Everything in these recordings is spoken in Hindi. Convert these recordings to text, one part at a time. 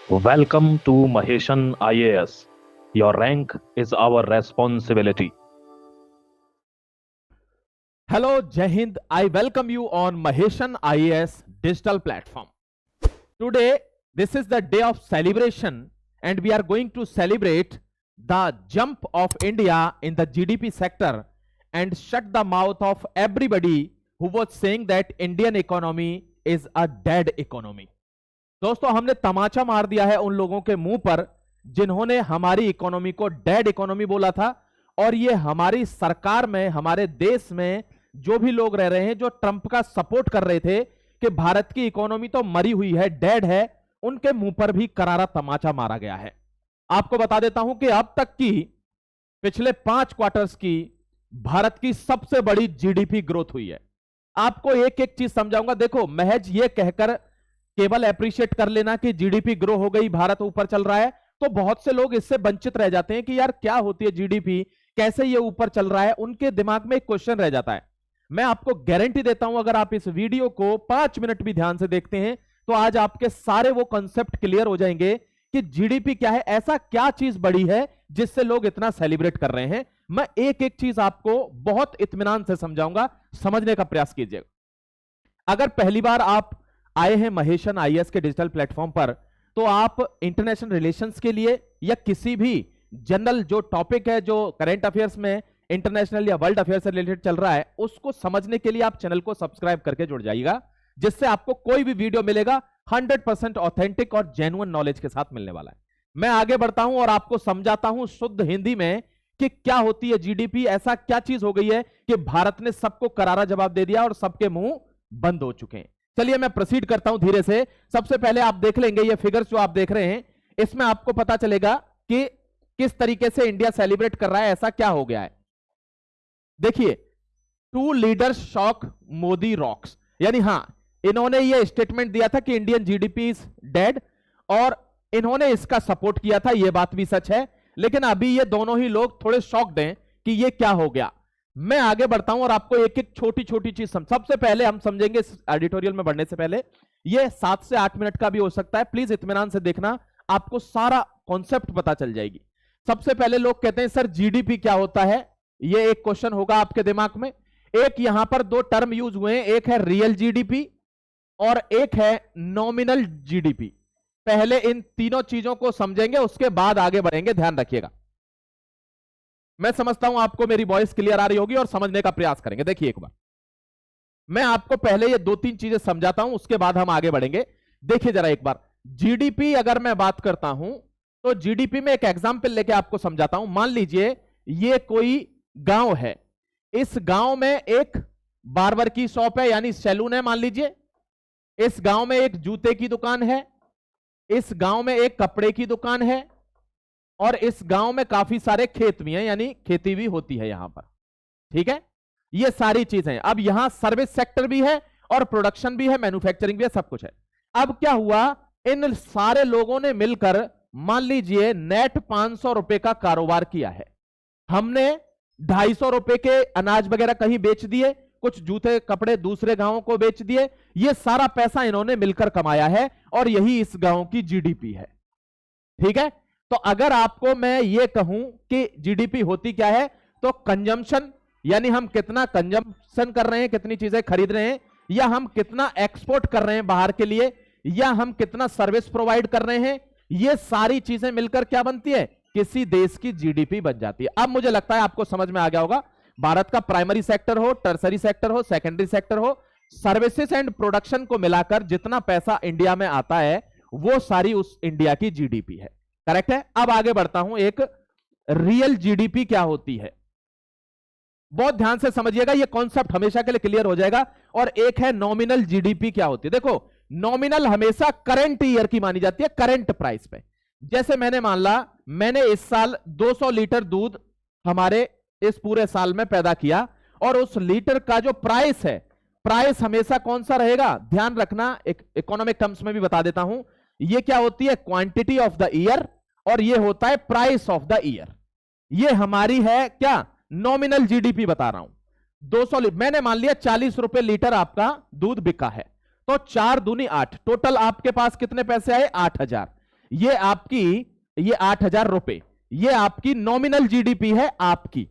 Welcome to Maheshan IAS. Your rank is our responsibility. Hello, Jai Hind. I welcome you on Maheshan IAS digital platform. Today, this is the day of celebration, and we are going to celebrate the jump of India in the GDP sector and shut the mouth of everybody who was saying that Indian economy is a dead economy. दोस्तों, हमने तमाचा मार दिया है उन लोगों के मुंह पर जिन्होंने हमारी इकोनॉमी को डेड इकोनॉमी बोला था। और ये हमारी सरकार में, हमारे देश में जो भी लोग रह रहे हैं, जो ट्रंप का सपोर्ट कर रहे थे कि भारत की इकोनॉमी तो मरी हुई है, डेड है, उनके मुंह पर भी करारा तमाचा मारा गया है। आपको बता देता हूं कि अब तक की पिछले 5 क्वार्टर्स की भारत की सबसे बड़ी जीडीपी ग्रोथ हुई है। आपको एक एक चीज समझाऊंगा। देखो, महज ये कहकर केवल एप्रिशिएट कर लेना कि जीडीपी ग्रो हो गई, भारत ऊपर चल रहा है, तो बहुत से लोग इससे वंचित रह जाते हैं कि यार क्या होती है जीडीपी, कैसे ये ऊपर चल रहा है। उनके दिमाग में एक क्वेश्चन रह जाता है। मैं आपको गारंटी देता हूं, अगर आप इस वीडियो को 5 मिनट भी ध्यान से देखते हैं तो आज आपके सारे वो कॉन्सेप्ट क्लियर हो जाएंगे कि जीडीपी क्या है, ऐसा क्या चीज बड़ी है जिससे लोग इतना सेलिब्रेट कर रहे हैं। मैं एक एक चीज आपको बहुत इत्मीनान से समझाऊंगा, समझने का प्रयास कीजिएगा। अगर पहली बार आप आए हैं महेशन आईएएस के डिजिटल प्लेटफॉर्म पर, तो आप इंटरनेशनल रिलेशंस के लिए या किसी भी जनरल जो टॉपिक है, जो करंट अफेयर्स में इंटरनेशनल या वर्ल्ड अफेयर से रिलेटेड चल रहा है, उसको समझने के लिए आप चैनल को सब्सक्राइब करके जुड़ जाइएगा, जिससे आपको कोई भी वीडियो मिलेगा 100% ऑथेंटिक और जेन्युइन नॉलेज के साथ मिलने वाला है। मैं आगे बढ़ता हूं और आपको समझाता हूं शुद्ध हिंदी में कि क्या होती है जीडीपी, ऐसा क्या चीज हो गई है कि भारत ने सबको करारा जवाब दे दिया और सबके मुंह बंद हो चुके हैं। चलिए मैं प्रोसीड करता हूं धीरे से। सबसे पहले आप देख लेंगे ये फिगर्स जो आप देख रहे हैं, इसमें आपको पता चलेगा कि किस तरीके से इंडिया सेलिब्रेट कर रहा है, ऐसा क्या हो गया है। देखिए, 2 लीडर्स शॉक मोदी रॉक्स, यानी हां, इन्होंने ये स्टेटमेंट दिया था कि इंडियन जीडीपी इज डेड, और इन्होंने इसका सपोर्ट किया था, ये बात भी सच है। लेकिन अभी ये दोनों ही लोग थोड़े शॉक्ड हैं कि ये क्या हो गया। मैं आगे बढ़ता हूं और आपको एक एक छोटी छोटी चीज सबसे पहले हम समझेंगे। इस एडिटोरियल में बढ़ने से पहले ये 7 से 8 मिनट का भी हो सकता है, प्लीज इत्मीनान से देखना, आपको सारा कॉन्सेप्ट पता चल जाएगी। सबसे पहले लोग कहते हैं सर जीडीपी क्या होता है, ये एक क्वेश्चन होगा आपके दिमाग में। एक यहां पर 2 टर्म यूज हुए हैं, एक है रियल जीडीपी और एक है नॉमिनल जीडीपी। पहले इन तीनों चीजों को समझेंगे, उसके बाद आगे बढ़ेंगे, ध्यान रखिएगा। मैं समझता हूं आपको मेरी वॉइस क्लियर आ रही होगी और समझने का प्रयास करेंगे। देखिए, एक बार मैं आपको पहले ये 2-3 चीजें समझाता हूं, उसके बाद हम आगे बढ़ेंगे। देखिए जरा एक बार, जीडीपी अगर मैं बात करता हूं तो जीडीपी में एक एग्जांपल लेके आपको समझाता हूं। मान लीजिए ये कोई गांव है, इस गांव में एक बार्बर की शॉप है, यानी सैलून है मान लीजिए। इस गांव में एक जूते की दुकान है, इस गांव में एक कपड़े की दुकान है, और इस गांव में काफी सारे खेत भी हैं, यानी खेती भी होती है यहां पर। ठीक है, ये सारी चीजें। अब यहां सर्विस सेक्टर भी है और प्रोडक्शन भी है, मैन्युफैक्चरिंग भी है, सब कुछ है। अब क्या हुआ, इन सारे लोगों ने मिलकर मान लीजिए नेट 500 रुपए का कारोबार किया है। हमने 250 रुपए के अनाज वगैरह कहीं बेच दिए, कुछ जूते कपड़े दूसरे गांवों को बेच दिए। ये सारा पैसा इन्होंने मिलकर कमाया है और यही इस गांव की जीडीपी है। ठीक है, तो अगर आपको मैं ये कहूं कि जीडीपी होती क्या है, तो कंजम्पशन, यानी हम कितना कंजम्पशन कर रहे हैं, कितनी चीजें खरीद रहे हैं, या हम कितना एक्सपोर्ट कर रहे हैं बाहर के लिए, या हम कितना सर्विस प्रोवाइड कर रहे हैं, ये सारी चीजें मिलकर क्या बनती है, किसी देश की जीडीपी बन जाती है। अब मुझे लगता है आपको समझ में आ गया होगा। भारत का प्राइमरी सेक्टर हो, टर्सरी सेक्टर हो, सेकेंडरी सेक्टर हो, सर्विसेज एंड प्रोडक्शन को मिलाकर जितना पैसा इंडिया में आता है वो सारी उस इंडिया की जीडीपी है। करेक्ट है। अब आगे बढ़ता हूं, एक रियल जीडीपी क्या होती है, बहुत ध्यान से समझिएगा, यह कॉन्सेप्ट हमेशा के लिए क्लियर हो जाएगा। और एक है नॉमिनल जीडीपी क्या होती है। देखो, नॉमिनल हमेशा करंट ईयर की मानी जाती है, करंट प्राइस पे। जैसे मैंने मान ला, मैंने इस साल 200 लीटर दूध हमारे इस पूरे साल में पैदा किया, और उस लीटर का जो प्राइस है, प्राइस हमेशा कौन सा रहेगा, ध्यान रखना, एक इकोनॉमिक टर्म्स में भी बता देता हूं। ये क्या होती है, क्वांटिटी ऑफ द ईयर, और ये होता है प्राइस ऑफ द ईयर। ये हमारी है क्या, नॉमिनल जीडीपी बता रहा हूं। 200 मैंने मान लिया 40 रुपए लीटर आपका दूध बिका है, तो 4 दूनी 8, टोटल आपके पास कितने पैसे आए, 8000। ये आपकी, ये 8,000 रुपए, ये आपकी नॉमिनल जीडीपी है आपकी,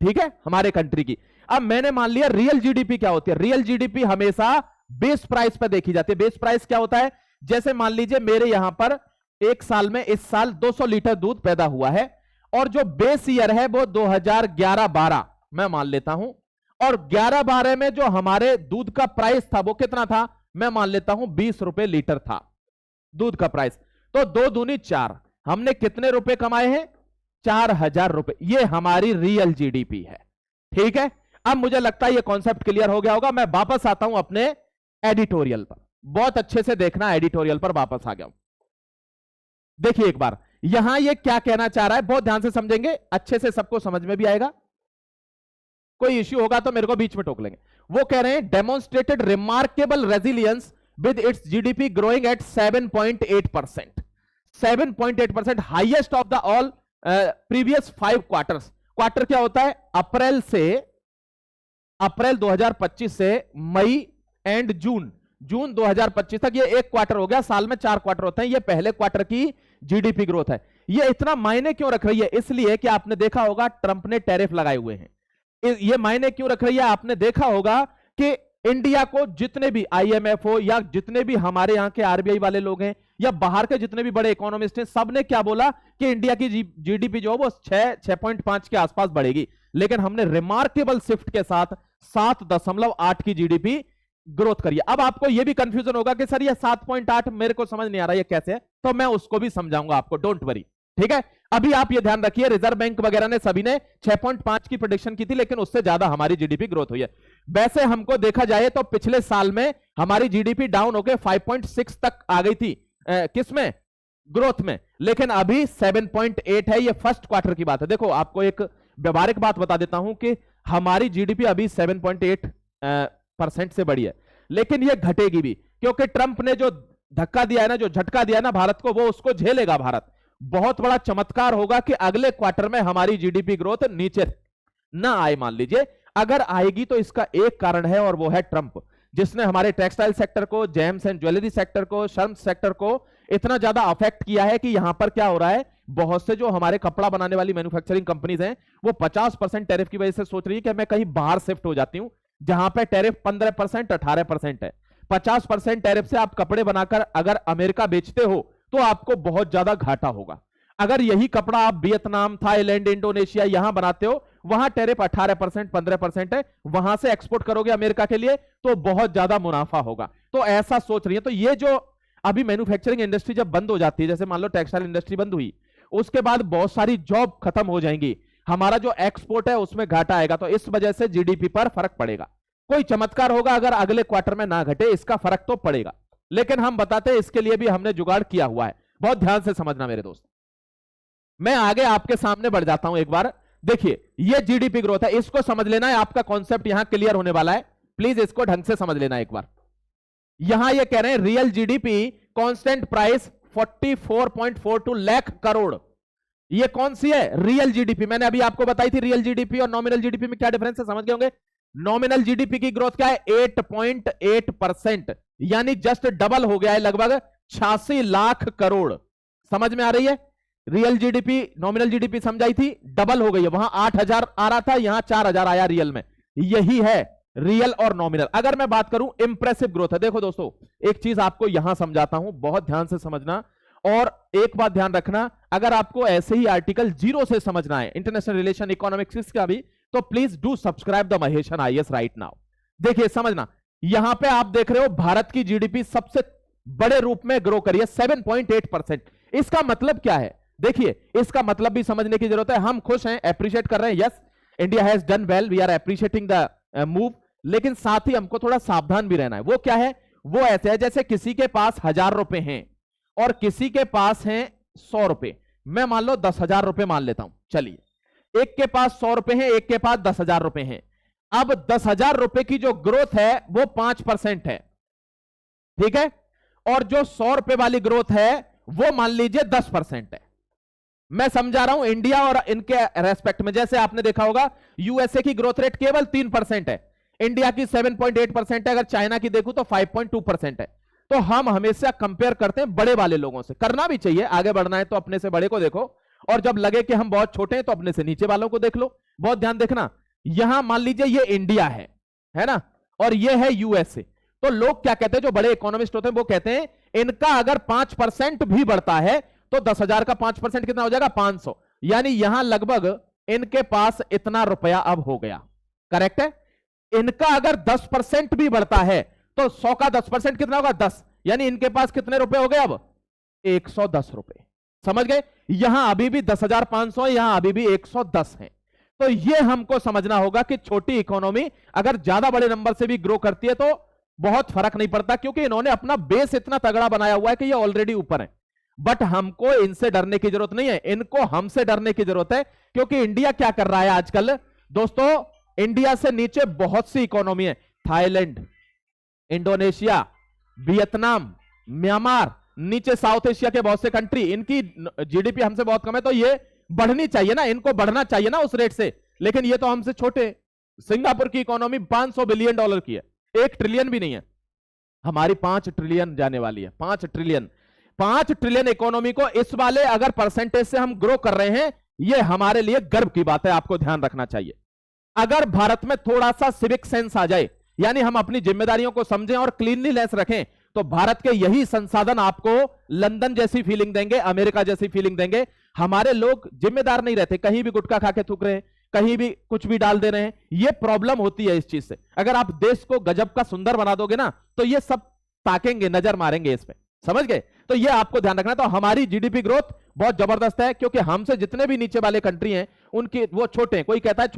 ठीक है, हमारे कंट्री की। अब मैंने मान लिया रियल जीडीपी क्या होती है। रियल जीडीपी हमेशा बेस प्राइस पर देखी जाती है। बेस प्राइस क्या होता है, जैसे मान लीजिए मेरे यहां पर एक साल में, इस साल 200 लीटर दूध पैदा हुआ है, और जो बेस ईयर है वो 2011-12 मैं मान लेता हूं, और 11-12 में जो हमारे दूध का प्राइस था वो कितना था, मैं मान लेता हूं 20 रुपए लीटर था दूध का प्राइस। तो 2 दूनी 4, हमने कितने रुपए कमाए हैं, 4,000 रुपए। ये हमारी रियल जीडीपी है, ठीक है। अब मुझे लगता है ये कॉन्सेप्ट क्लियर हो गया होगा। मैं वापस आता हूं अपने एडिटोरियल पर, बहुत अच्छे से देखना, एडिटोरियल पर वापस आ गया हूं। देखिए एक बार यहां ये क्या कहना चाह रहा है, बहुत ध्यान से समझेंगे, अच्छे से सबको समझ में भी आएगा। कोई इश्यू होगा तो मेरे को बीच में टोक लेंगे। वो कह रहे हैं demonstrated remarkable resilience with its GDP growing at 7.8%, 7.8%, highest of the all previous 5 quarters. Quarter क्या होता है, अप्रैल 2025 से मई एंड जून 2025 तक, ये एक क्वार्टर हो गया, साल में 4 क्वार्टर होते हैं, ये पहले क्वार्टर की जीडीपी ग्रोथ है। ये इतना मायने क्यों रख रही है, इसलिए कि आपने देखा होगा ट्रंप ने टैरिफ लगाए हुए हैं। ये मायने क्यों रख रही है, आपने देखा होगा कि इंडिया को जितने भी IMF हो या जितने भी हमारे यहां के RBI वाले लोग हैं या बाहर के जितने भी बड़े इकोनॉमिस्ट हैं, सबने क्या बोला कि इंडिया की जीडीपी जो है वो 6.5 के आसपास बढ़ेगी, लेकिन हमने रिमार्केबल शिफ्ट के साथ 7.8 की जीडीपी ग्रोथ करिए। अब आपको यह भी कंफ्यूजन होगा कि सर ये 7.8 मेरे को समझ नहीं आ रहा, ये कैसे है, तो मैं उसको भी समझाऊंगा आपको, डोंट वरी, ठीक है। अभी आप ये ध्यान रखिए, रिजर्व बैंक वगैरह ने सभी ने 6.5 की प्रेडिक्शन की थी, लेकिन उससे ज्यादा हमारी जीडीपी ग्रोथ हुई है। वैसे हमको देखा जाए तो पिछले साल में हमारी जीडीपी डाउन होकर 5.6 तक आ गई थी, किसमें, ग्रोथ में, लेकिन अभी 7.8 है। ये फर्स्ट क्वार्टर की बात है। देखो आपको एक व्यवहारिक बात बता देता हूं कि हमारी जीडीपी अभी 7.8% से बढ़ी है, लेकिन ये घटेगी भी, क्योंकि ट्रंप ने जो धक्का दिया है ना, जो झटका दिया है ना भारत को, वो उसको झेलेगा भारत। बहुत बड़ा चमत्कार होगा कि अगले क्वार्टर में हमारी जीडीपी ग्रोथ नीचे ना आए। मान लीजिए अगर आएगी तो इसका एक कारण है, और वो है ट्रंप, जिसने हमारे टेक्सटाइल सेक्टर को, जेम्स एंड ज्वेलरी सेक्टर को, शर्म्स सेक्टर को इतना ज्यादा अफेक्ट किया है कि यहां पर क्या हो रहा है, बहुत से जो हमारे कपड़ा बनाने वाली मैन्युफैक्चरिंग कंपनीज हैं वो 50% टैरिफ की वजह से सोच रही है कि मैं कहीं बाहर शिफ्ट हो जाती हूं, जहां पे टैरिफ 15%, 18% है। 50% टैरिफ से आप कपड़े बनाकर अगर अमेरिका बेचते हो तो आपको बहुत ज्यादा घाटा होगा। अगर यही कपड़ा आप वियतनाम, थाईलैंड, इंडोनेशिया यहां बनाते हो, वहां टैरिफ 18%, 15% है, वहां से एक्सपोर्ट करोगे अमेरिका के लिए तो बहुत ज्यादा मुनाफा होगा। तो ऐसा सोच रही है। तो ये जो अभी मैन्युफैक्चरिंग इंडस्ट्री जब बंद हो जाती है, जैसे मान लो टेक्सटाइल इंडस्ट्री बंद हुई, उसके बाद बहुत सारी जॉब खत्म हो जाएंगी, हमारा जो एक्सपोर्ट है उसमें घाटा आएगा, तो इस वजह से जीडीपी पर फर्क पड़ेगा। कोई चमत्कार होगा अगर अगले क्वार्टर में ना घटे, इसका फर्क तो पड़ेगा, लेकिन हम बताते हैं इसके लिए भी हमने जुगाड़ किया हुआ है। बहुत ध्यान से समझना मेरे दोस्त। मैं आगे आपके सामने बढ़ जाता हूं। एक बार देखिए, ये जीडीपी ग्रोथ है, इसको समझ लेना है, आपका कॉन्सेप्ट यहां क्लियर होने वाला है। प्लीज इसको ढंग से समझ लेना एक बार। यहां ये कह रहे हैं real GDP constant price 44.42 lakh crore. ये कौन सी है, रियल जीडीपी। मैंने अभी आपको बताई थी रियल जीडीपी और नॉमिनल जीडीपी में क्या डिफरेंस है, समझ गए होंगे। नॉमिनल जीडीपी की ग्रोथ क्या है, 8.8%, यानी जस्ट डबल हो गया है, लगभग 86 लाख करोड़। समझ में आ रही है। रियल जीडीपी नॉमिनल जीडीपी समझाई थी, डबल हो गई है। वहां 8,000 आ रहा था, यहां 4,000 आया रियल में। यही है रियल और नॉमिनल। अगर मैं बात करूं इंप्रेसिव ग्रोथ है। देखो दोस्तों, एक चीज आपको यहां समझाता हूं, बहुत ध्यान से समझना, और एक बात ध्यान रखना, अगर आपको ऐसे ही आर्टिकल जीरो से समझना है, इंटरनेशनल रिलेशन, इकोनॉमिक्स का भी, तो please do subscribe the Maheshan IAS right now. देखिए समझना, यहां पे आप देख रहे हो भारत की जीडीपी सबसे बड़े रूप में ग्रो करी है 7.8%। इसका मतलब क्या है, देखिए इसका मतलब भी समझने की जरूरत है। हम खुश हैं, एप्रिशिएट कर रहे हैं, yes India has done well, we are appreciating the move, लेकिन साथ ही हमको थोड़ा सावधान भी रहना है। वो क्या है, वो ऐसे है जैसे किसी के पास 1,000 रुपए हैं और किसी के पास हैं 100 रुपए। मैं मान लो 10,000 रुपए मान लेता हूं, चलिए, एक के पास 100 रुपए हैं, एक के पास 10,000 रुपए हैं। अब 10,000 रुपए की जो ग्रोथ है वो 5% है, ठीक है, और जो 100 रुपए वाली ग्रोथ है वो मान लीजिए 10% है। मैं समझा रहा हूं इंडिया और इनके रेस्पेक्ट में। जैसे आपने देखा होगा यूएसए की ग्रोथ रेट केवल 3% है, इंडिया की 7.8% है, अगर चाइना की देखूं तो 5.2% है। तो हम हमेशा कंपेयर करते हैं बड़े वाले लोगों से। करना भी चाहिए, आगे बढ़ना है तो अपने से बड़े को देखो, और जब लगे कि हम बहुत छोटे हैं तो अपने से नीचे वालों को देख लो। बहुत ध्यान देखना, यहां मान लीजिए ये इंडिया है ना, और ये है यूएसए। तो लोग क्या कहते हैं, जो बड़े इकोनॉमिस्ट होते हैं वो कहते हैं इनका अगर 5% भी बढ़ता है तो 10,000 का 5% कितना हो जाएगा, 500। यानी यहां लगभग इनके पास इतना रुपया अब हो गया। करेक्ट है। इनका अगर 10% भी बढ़ता है तो 100 का 10% कितना होगा, 10। यानी इनके पास कितने रुपए हो गए अब, 110 रुपए। समझ गए। यहां अभी भी 10,500 है, यहां अभी भी 110 है। तो यह हमको समझना होगा कि छोटी इकोनॉमी अगर ज्यादा बड़े नंबर से भी ग्रो करती है तो बहुत फर्क नहीं पड़ता, क्योंकि इन्होंने अपना बेस इतना तगड़ा बनाया हुआ है कि ये ऑलरेडी ऊपर है। बट हमको इनसे डरने की जरूरत नहीं है, इनको हमसे डरने की जरूरत है। क्योंकि इंडिया क्या कर रहा है आजकल दोस्तों, इंडिया से नीचे बहुत सी इकोनॉमी है, थाईलैंड, इंडोनेशिया, वियतनाम, म्यांमार, नीचे साउथ एशिया के बहुत से कंट्री, इनकी जीडीपी हमसे बहुत कम है, तो ये बढ़नी चाहिए ना, इनको बढ़ना चाहिए ना उस रेट से। लेकिन ये तो हमसे छोटे। सिंगापुर की इकोनॉमी 500 बिलियन डॉलर की है, 1 ट्रिलियन भी नहीं है। हमारी 5 ट्रिलियन जाने वाली है, 5 ट्रिलियन। 5 ट्रिलियन इकोनॉमी को इस वाले अगर परसेंटेज से हम ग्रो कर रहे हैं, यह हमारे लिए गर्व की बात है, आपको ध्यान रखना चाहिए। अगर भारत में थोड़ा सा सिविक सेंस आ जाए, यानी हम अपनी जिम्मेदारियों को समझें और क्लीनलीनेस रखें, तो भारत के यही संसाधन आपको लंदन जैसी फीलिंग देंगे, अमेरिका जैसी फीलिंग देंगे। हमारे लोग जिम्मेदार नहीं रहते, कहीं भी गुटखा खा के थूक रहे हैं, कहीं भी कुछ भी डाल दे रहे हैं। यह प्रॉब्लम होती है इस चीज से। अगर आप देश को गजब का सुंदर बना दोगे ना, तो ये सब ताकेंगे, नजर मारेंगे इस पे। समझ गए। तो ये आपको ध्यान रखना। तो हमारी जीडीपी ग्रोथ बहुत जबरदस्त है, क्योंकि हमसे जितने भी नीचे वाले कंट्री हैं उनकी वो छोटे हैं। कोई कहता है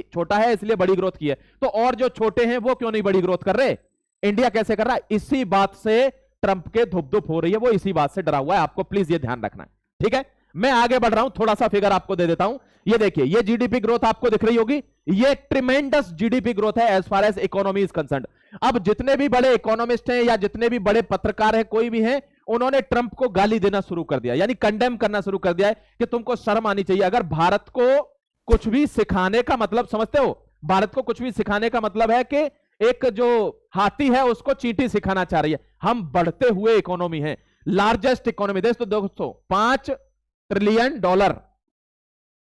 छोटा है इसलिए बड़ी ग्रोथ की है, तो और जो छोटे हैं वो क्यों नहीं बड़ी ग्रोथ कर रहे। इंडिया कैसे कर रहा है, इसी बात से ट्रंप के धुप धुप हो रही है, वो इसी बात से डरा हुआ है। आपको प्लीज ये ध्यान रखना है, ठीक है। मैं आगे बढ़ रहा हूं, थोड़ा सा फिगर आपको दे देता हूं। ये देखिए, ये जीडीपी ग्रोथ आपको दिख रही होगी, ये ट्रिमेंडस जीडीपी ग्रोथ है as far as economy is concerned. अब जितने भी बड़े इकोनॉमिस्ट हैं या जितने भी बड़े पत्रकार हैं, कोई भी हैं, उन्होंने ट्रंप को गाली देना शुरू कर दिया, यानी कंडेम करना शुरू कर दिया है कि तुमको शर्म आनी चाहिए। अगर भारत को कुछ भी सिखाने का मतलब समझते हो, भारत को कुछ भी सिखाने का मतलब है कि एक जो हाथी है उसको चींटी सिखाना चाह रही है। हम बढ़ते हुए इकोनॉमी है, लार्जेस्ट इकोनॉमी देश, तो दोस्तों 5 ट्रिलियन डॉलर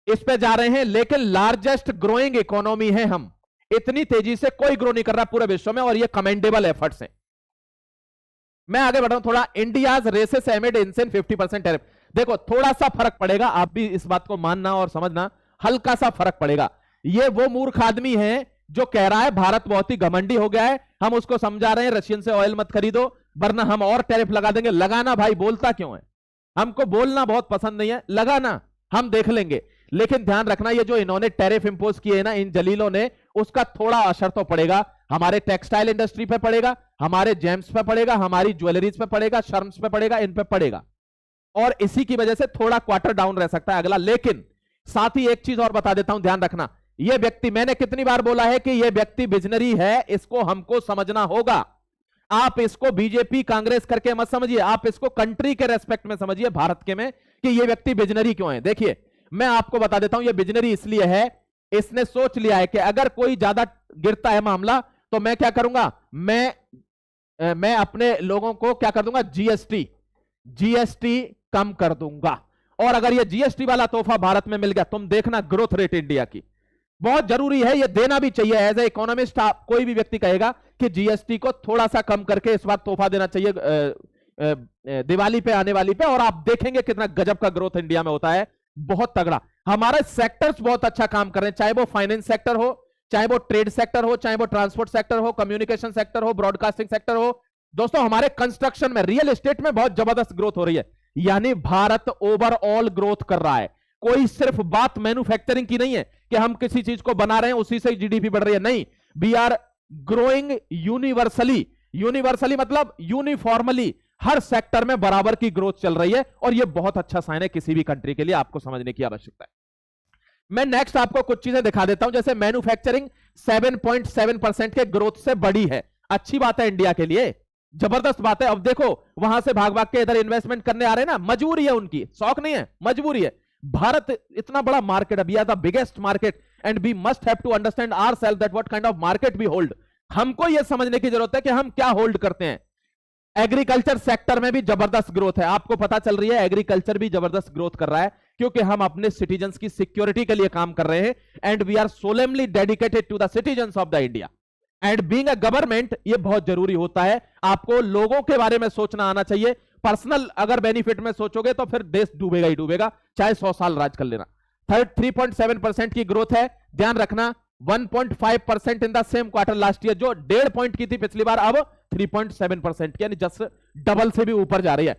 इस पे जा रहे हैं, लेकिन लार्जेस्ट ग्रोइंग इकोनॉमी है हम। इतनी तेजी से कोई ग्रो नहीं कर रहा पूरे विश्व में, और ये कमेंडेबल एफर्ट्स हैं। मैं आगे बढ़ रहा हूं थोड़ा। India's races amid incessant 50% tariff. देखो थोड़ा सा फर्क पड़ेगा, आप भी इस बात को मानना और समझना, हल्का सा फर्क पड़ेगा। ये वो मूर्ख आदमी है जो कह रहा है भारत बहुत ही घमंडी हो गया है, हम उसको समझा रहे हैं रशियन से ऑयल मत खरीदो वरना हम और टैरिफ लगा देंगे। लगाना भाई, बोलता क्यों है, हमको बोलना बहुत पसंद नहीं है, लगाना हम देख लेंगे। लेकिन ध्यान रखना, ये जो इन्होंने टैरिफ इंपोज किए ना इन जलीलों ने, उसका थोड़ा असर तो पड़ेगा हमारे टेक्सटाइल इंडस्ट्री पे पड़ेगा, हमारे जेम्स पे पड़ेगा, हमारी ज्वेलरीज पे पड़ेगा, शर्म्स पे पड़ेगा, इन पे पड़ेगा, और इसी की वजह से थोड़ा क्वार्टर डाउन रह सकता है अगला। लेकिन साथ ही एक चीज और बता देता हूं, ध्यान रखना, यह व्यक्ति, मैंने कितनी बार बोला है कि यह व्यक्ति विजनरी है, इसको हमको समझना होगा। आप इसको बीजेपी कांग्रेस करके मत समझिए, आप इसको कंट्री के रेस्पेक्ट में समझिए, भारत के में, कि यह व्यक्ति विजनरी क्यों है। देखिए मैं आपको बता देता हूं, यह विजनरी इसलिए है, इसने सोच लिया है कि अगर कोई ज्यादा गिरता है मामला तो मैं क्या करूंगा, मैं अपने लोगों को क्या कर दूंगा, जीएसटी कम कर दूंगा। और अगर ये जीएसटी वाला तोहफा भारत में मिल गया, तुम देखना ग्रोथ रेट इंडिया की बहुत जरूरी है, ये देना भी चाहिए। एज ए इकोनॉमिस्ट आप कोई भी व्यक्ति कहेगा कि जीएसटी को थोड़ा सा कम करके इस बार तोहफा देना चाहिए दिवाली पे आने वाली पे, और आप देखेंगे कितना गजब का ग्रोथ इंडिया में होता है, बहुत तगड़ा। हमारे सेक्टर्स बहुत अच्छा काम कर रहे हैं, चाहे वो फाइनेंस सेक्टर हो, चाहे वो ट्रेड सेक्टर हो, चाहे वो ट्रांसपोर्ट सेक्टर हो, कम्युनिकेशन सेक्टर हो, ब्रॉडकास्टिंग सेक्टर हो। दोस्तों हमारे कंस्ट्रक्शन में, रियल एस्टेट में बहुत जबरदस्त ग्रोथ हो रही है। यानी भारत ओवरऑल ग्रोथ कर रहा है। कोई सिर्फ बात मैन्युफैक्चरिंग की नहीं है कि हम किसी चीज को बना रहे हैं उसी से जीडीपी बढ़ रही है, नहीं, वी आर ग्रोइंग यूनिवर्सली मतलब यूनिफॉर्मली, हर सेक्टर में बराबर की ग्रोथ चल रही है, और यह बहुत अच्छा साइन है किसी भी कंट्री के लिए, आपको समझने की आवश्यकता है। मैं नेक्स्ट आपको कुछ चीजें दिखा देता हूं, जैसे मैन्युफैक्चरिंग 7.7% के ग्रोथ से बड़ी है, अच्छी बात है इंडिया के लिए, जबरदस्त बात है। अब देखो वहां से भाग भाग के इधर इन्वेस्टमेंट करने आ रहे हैं ना, मजबूरी है उनकी, शौक नहीं है, मजबूरी है। भारत इतना बड़ा market, we are the biggest market and we must have to understand ourselves that what kind of market we hold. हमको यह समझने की जरूरत है कि हम क्या होल्ड करते हैं। एग्रीकल्चर सेक्टर में भी जबरदस्त ग्रोथ है, आपको पता चल रही है एग्रीकल्चर भी जबरदस्त ग्रोथ कर रहा है, क्योंकि हम अपने सिटीजन्स की सिक्योरिटी के लिए काम कर रहे हैं, and we are solemnly dedicated to the citizens of the India and being a government. ये बहुत जरूरी होता है, आपको लोगों के बारे में सोचना आना चाहिए। पर्सनल अगर बेनिफिट में सोचोगे तो फिर देश डूबेगा ही डूबेगा, चाहे 100 साल राज कर लेना। 3.7% की ग्रोथ है, ध्यान रखना। 1.5% in the same quarter last year, जो 1.5 पॉइंट की थी पिछली बार, अब 3.7% की, यानी जस्ट डबल से भी ऊपर जा रही है।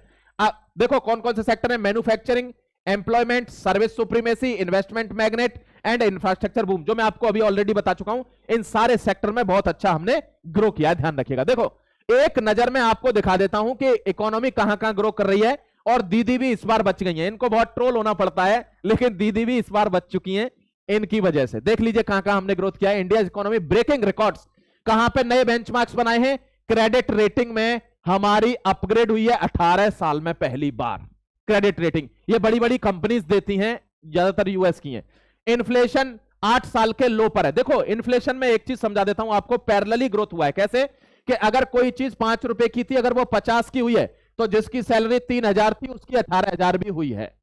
देखो कौन कौन से सेक्टर है, manufacturing, employment, service supremacy, investment magnet and infrastructure boom, जो मैं आपको अभी ऑलरेडी बता चुका हूं। इन सारे सेक्टर में बहुत अच्छा हमने ग्रो किया, ध्यान रखिएगा। देखो एक नजर में आपको दिखा देता हूं कि इकोनॉमी कहां कहां ग्रो कर रही है, और दीदी भी इस बार बच गई हैं। इनको बहुत ट्रोल होना पड़ता है, लेकिन दीदी भी इस बार बच चुकी हैं इनकी वजह से। देख लीजिए कहां कहां हमने ग्रोथ किया है। इंडिया इकोनॉमी ब्रेकिंग रिकॉर्ड्स, कहां पे नए बेंचमार्क्स बनाए हैं। क्रेडिट रेटिंग में हमारी अपग्रेड हुई है 18 साल में पहली बार। क्रेडिट रेटिंग ये बड़ी बड़ी कंपनीज देती हैं, ज्यादातर यूएस की हैं। इन्फ्लेशन 8 साल के लो पर है। देखो इन्फ्लेशन में एक चीज समझा देता हूं आपको, पैरेलली ग्रोथ हुआ है। कैसे कि अगर कोई चीज 5 रुपए की थी, अगर वो 50 की हुई है, तो जिसकी सैलरी 3,000 थी उसकी 18,000 भी हुई है।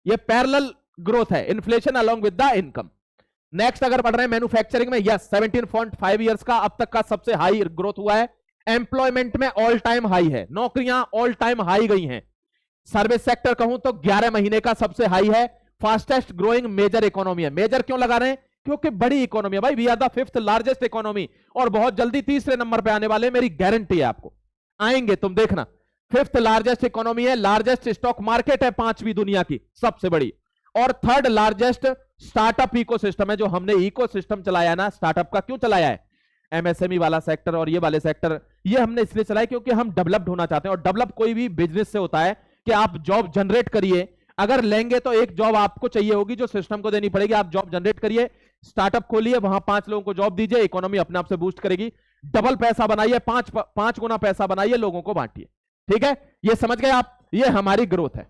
ये पैरेलल ग्रोथ है, inflation along with the income. Next अगर बढ़ रहे हैं मैन्युफैक्चरिंग में, यस 17.5 इयर्स का अब तक का सबसे हाई ग्रोथ हुआ है। एम्प्लॉयमेंट में ऑल टाइम हाई है, नौकरियां ऑल टाइम हाई गई हैं। सर्विस सेक्टर कहूं तो 11 महीने का सबसे हाई है। फास्टेस्ट ग्रोइंग मेजर इकोनॉमी है। मेजर क्यों लगा रहे हैं, क्योंकि बड़ी इकोनॉमी है भाई। We are the 5th largest economy, और बहुत जल्दी तीसरे नंबर पे आने वाले, मेरी गारंटी है आपको आएंगे, तुम देखना। 5th लार्जेस्ट इकोनॉमी है, लार्जेस्ट स्टॉक मार्केट है 5वीं दुनिया की सबसे बड़ी, और 3rd लार्जेस्ट स्टार्टअप इकोसिस्टम है। जो हमने इकोसिस्टम चलाया ना स्टार्टअप का, क्यों चलाया है, एमएसएमई वाला सेक्टर और ये वाले सेक्टर, ये हमने इसलिए चलाया क्योंकि हम डेवलप्ड होना चाहते हैं। और डेवलप कोई भी बिजनेस से होता है कि आप जॉब जनरेट करिए। अगर लेंगे तो एक जॉब आपको चाहिए होगी जो सिस्टम को देनी पड़ेगी। आप जॉब जनरेट करिए, स्टार्टअप खोलिए, वहां 5 लोगों को जॉब दीजिए, इकोनॉमी अपने आप से बूस्ट करेगी। डबल पैसा बनाइए, 5 गुना पैसा बनाइए, लोगों को बांटिए। ठीक है, ये समझ गए आप, ये हमारी ग्रोथ है।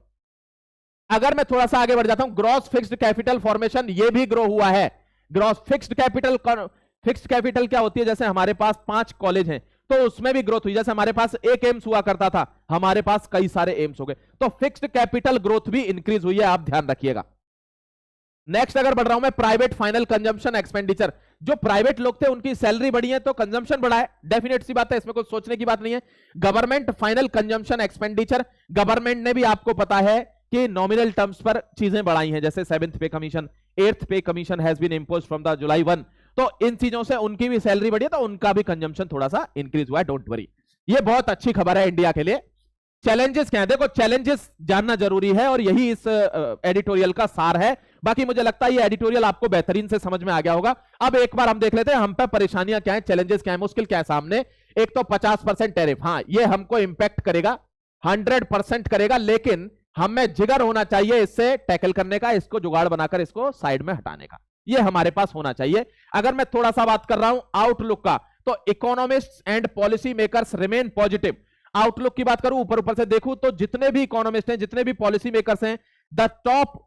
अगर मैं थोड़ा सा आगे बढ़ जाता हूं, ग्रॉस फिक्स्ड कैपिटल फॉर्मेशन, ये भी ग्रो हुआ है। ग्रॉस फिक्स्ड कैपिटल क्या होती है, जैसे हमारे पास 5 कॉलेज हैं तो उसमें भी ग्रोथ हुई। जैसे हमारे पास एक एम्स हुआ करता था, हमारे पास कई सारे एम्स हो गए, तो फिक्स्ड कैपिटल ग्रोथ भी इंक्रीज हुई है, आप ध्यान रखिएगा। नेक्स्ट अगर बढ़ रहा हूं मैं, प्राइवेट फाइनल कंजम्पशन एक्सपेंडिचर, जो प्राइवेट लोग थे उनकी सैलरी बढ़ी है तो कंजम्पशन बढ़ा है, डेफिनेट सी बात है, इसमें कुछ सोचने की बात नहीं है। Government final consumption expenditure, government ने भी आपको पता है कि नॉमिनल टर्म्स पर चीजें बढ़ाई हैं, जैसे 7th पे commission, 8th pay commission has been imposed from the July 1, तो इन चीजों से उनकी भी सैलरी बढ़ी है, तो उनका भी कंजम्पशन थोड़ा सा इंक्रीज हुआ है, डोंट वरी। ये बहुत अच्छी खबर है इंडिया के लिए। चैलेंजेस क्या है, देखो चैलेंजेस जानना जरूरी है, और यही इस एडिटोरियल का सार है। बाकी मुझे लगता है ये एडिटोरियल आपको बेहतरीन से समझ में आ गया होगा। अब एक बार हम देख लेते हैं हम पे परेशानियां क्या है, चैलेंजेस क्या है, मुश्किल क्या है सामने। एक तो 50% टैरिफ, हाँ ये हमको इंपैक्ट करेगा, 100% करेगा, लेकिन हमें जिगर होना चाहिए इससे टैकल करने का, इसको जुगाड़ बनाकर इसको साइड में हटाने का, ये हमारे पास होना चाहिए। अगर मैं थोड़ा सा बात कर रहा हूं आउटलुक का, तो economists and policy makers remain positive. Outlook की बात करूं, ऊपर ऊपर से देखूं तो जितने भी इकोनॉमिस्ट हैं, जितने भी पॉलिसी मेकर्स हैं, द टॉप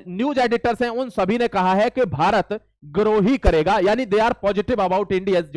न्यूज एडिटर्स हैं, उन सभी ने कहा है कि भारत ग्रो ही करेगा, यानी they are positive about India's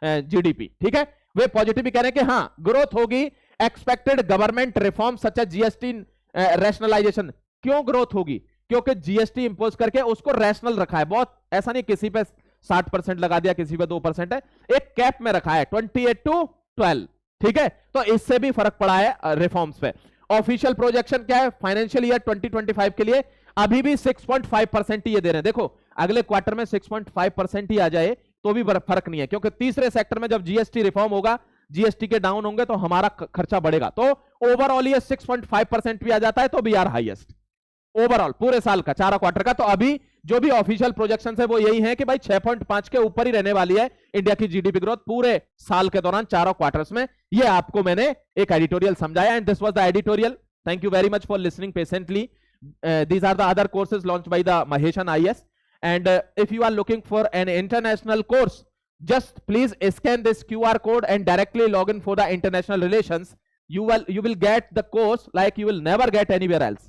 GDP. ठीक है, वे पॉजिटिव भी कह रहे हैं कि हाँ ग्रोथ होगी। Expected government reform such as GST rationalisation, क्यों ग्रोथ होगी, क्योंकि जीएसटी इंपोज करके उसको रैशनल रखा है, बहुत ऐसा नहीं किसी पे 60% लगा दिया, किसी पे 2% है, एक कैप में रखा है 28 to 12। ठीक है, तो इससे भी फर्क पड़ा है रिफॉर्म्स पे। ऑफिशियल प्रोजेक्शन क्या है फाइनेंशियल ईयर 2025 के लिए, अभी भी 6.5% ही ये दे रहे हैं। देखो अगले क्वार्टर में 6.5% ही आ जाए तो भी फर्क नहीं है, क्योंकि तीसरे सेक्टर में जब जीएसटी रिफॉर्म होगा, जीएसटी के डाउन होंगे तो हमारा खर्चा बढ़ेगा, तो ओवरऑल ये 6.5% भी आ जाता है तो भी आर हाईएस्ट ओवरऑल पूरे साल का, 4 क्वार्टर का। तो अभी जो भी ऑफिशियल प्रोजेक्शन है वो यही है कि भाई 6.5 के ऊपर ही रहने वाली है इंडिया की जीडीपी ग्रोथ पूरे साल के दौरान, 4 क्वार्टर्स में। ये आपको मैंने एक एडिटोरियल समझाया, and this was the editorial. Thank you very much for listening patiently. these are the other courses launched by the Maheshan IAS, and if you are looking for an international course, just please scan this QR code and directly log in for the international relations. You will get the course like you will never get anywhere else,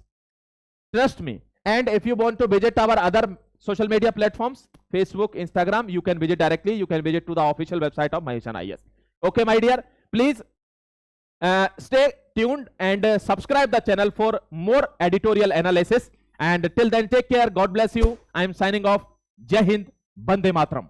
trust me. And if you want to visit our other social media platforms, Facebook, Instagram, you can visit directly, you can visit to the official website of Maheshan IAS. Okay my dear, please Stay tuned and subscribe the channel for more editorial analysis. And till then, take care. God bless you. I am signing off. Jai Hind. Bande Matram.